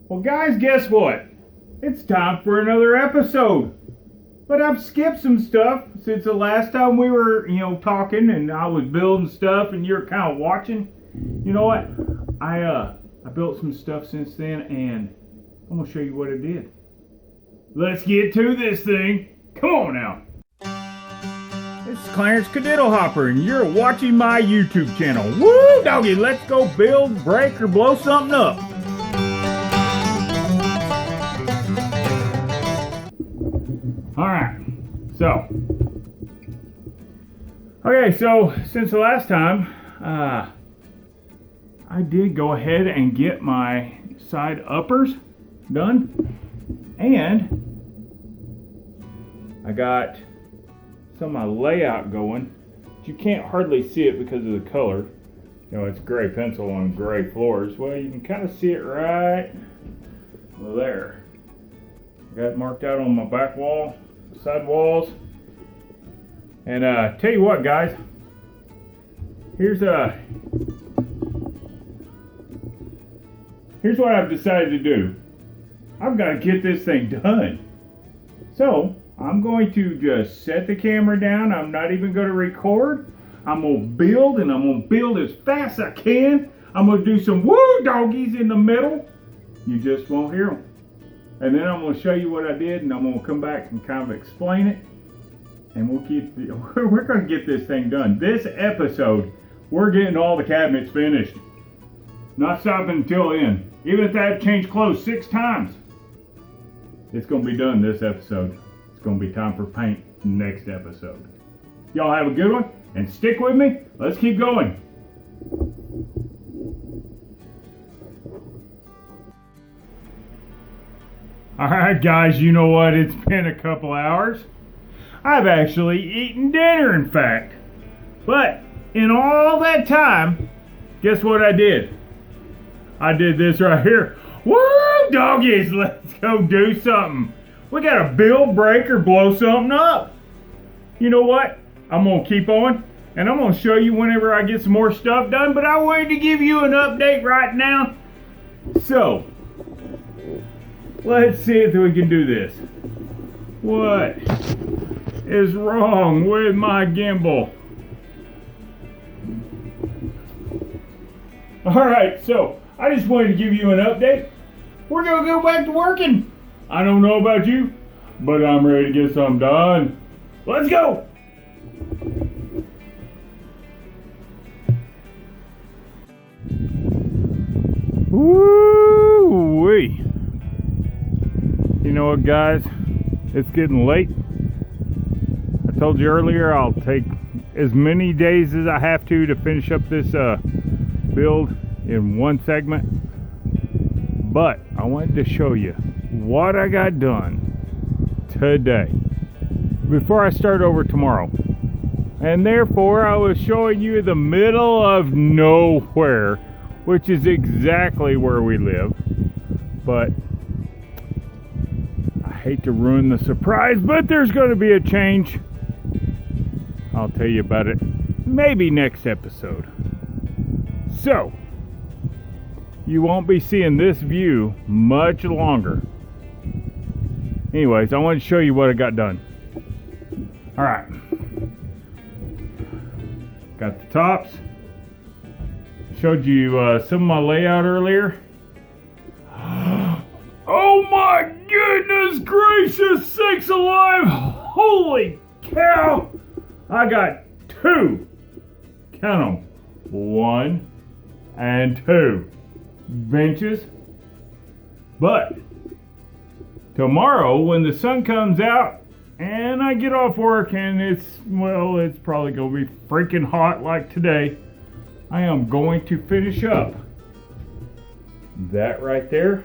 Well, guys, guess what? It's time for another episode. But I've skipped some stuff since the last time we were, talking and I was building stuff and you're kind of watching. You know what? I built some stuff since then and I'm going to show you what I did. Let's get to this thing. Come on now. This is Clarence Cadiddlehopper and you're watching my YouTube channel. Woo, doggy, let's go build, break, or blow something up. Alright, so since the last time, I did go ahead and get my side uppers done, and I got some of my layout going. You can't hardly see it because of the color. It's gray pencil on gray floors. Well, you can kind of see it right there. I got it marked out on my back wall, side walls, and tell you what, guys, here's what I've decided to do. I've got to get this thing done, so I'm going to just set the camera down. I'm not even going to record. I'm going to build, and I'm going to build as fast as I can. I'm going to do some woo doggies in the middle. You just won't hear them. And then I'm going to show you what I did, and I'm going to come back and kind of explain it. And we're going to get this thing done. This episode, we're getting all the cabinets finished. Not stopping until then. Even if I have to change clothes 6 times. It's going to be done this episode. It's going to be time for paint next episode. Y'all have a good one, and stick with me. Let's keep going. Alright guys, you know what? It's been a couple hours. I've actually eaten dinner, in fact. But in all that time, guess what I did? I did this right here. Woo, doggies, let's go do something. We gotta build, break, or blow something up. You know what? I'm gonna keep on, and I'm gonna show you whenever I get some more stuff done, but I wanted to give you an update right now. So, let's see if we can do this. What is wrong with my gimbal? Alright, so I just wanted to give you an update. We're going to go back to working. I don't know about you, but I'm ready to get something done. Let's go! Woo-wee. You know what, guys? It's getting late. I told you earlier I'll take as many days as I have to finish up this build in one segment. But I wanted to show you what I got done today before I start over tomorrow. And therefore I was showing you the middle of nowhere, which is exactly where we live. But I hate to ruin the surprise, but there's going to be a change. I'll tell you about it maybe next episode. So, you won't be seeing this view much longer. Anyways, I want to show you what I got done. Alright. Got the tops. Showed you some of my layout earlier. Oh my goodness gracious sakes alive! Holy cow! I got 2. Count them. 1 and 2 benches. But tomorrow when the sun comes out and I get off work and it's probably going to be freaking hot like today, I am going to finish up that right there,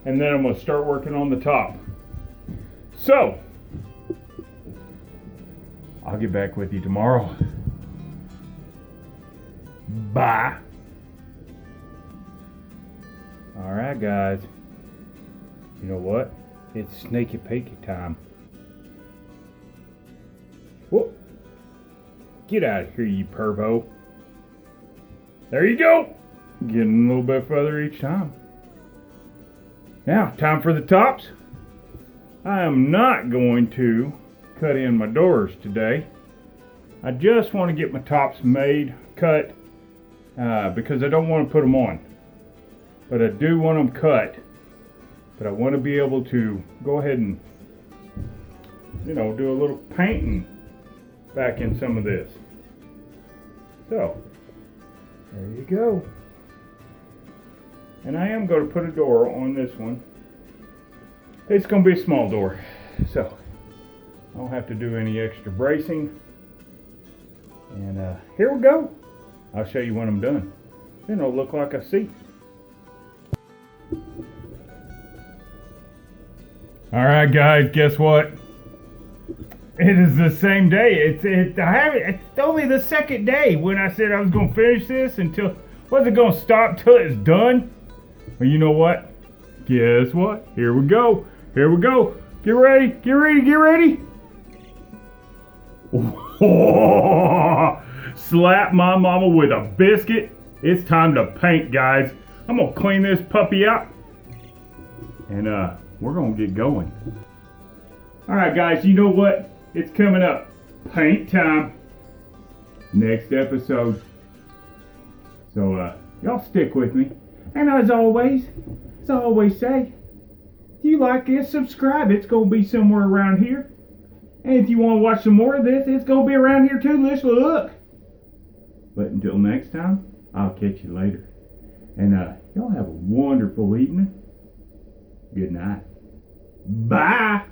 and then I'm going to start working on the top. So I'll get back with you tomorrow. Bye. Alright guys, you know what? It's snaky pakey time. Whoop. Get out of here, you pervo. There you go. Getting a little bit further each time. Now, time for the tops. I am not going to cut in my doors today. I just want to get my tops made, cut, because I don't want to put them on. But I do want them cut. But I want to be able to go ahead and, do a little painting back in some of this. So, there you go. And I am going to put a door on this one. It's going to be a small door, so I don't have to do any extra bracing. And here we go. I'll show you when I'm done. Then it'll look like a seat. All right, guys, guess what? It is the same day. It's only the second day when I said I was going to finish this until, wasn't going to stop till it's done. Well, you know what? Guess what? Here we go. Here we go. Get ready. Get ready. Get ready. Slap my mama with a biscuit. It's time to paint, guys. I'm going to clean this puppy out. And we're going to get going. All right, guys. You know what? It's coming up. Paint time. Next episode. So, y'all stick with me. And as always say, if you like this, subscribe. It's going to be somewhere around here. And if you want to watch some more of this, it's going to be around here too. Let's look. But until next time, I'll catch you later. And y'all have a wonderful evening. Good night. Bye.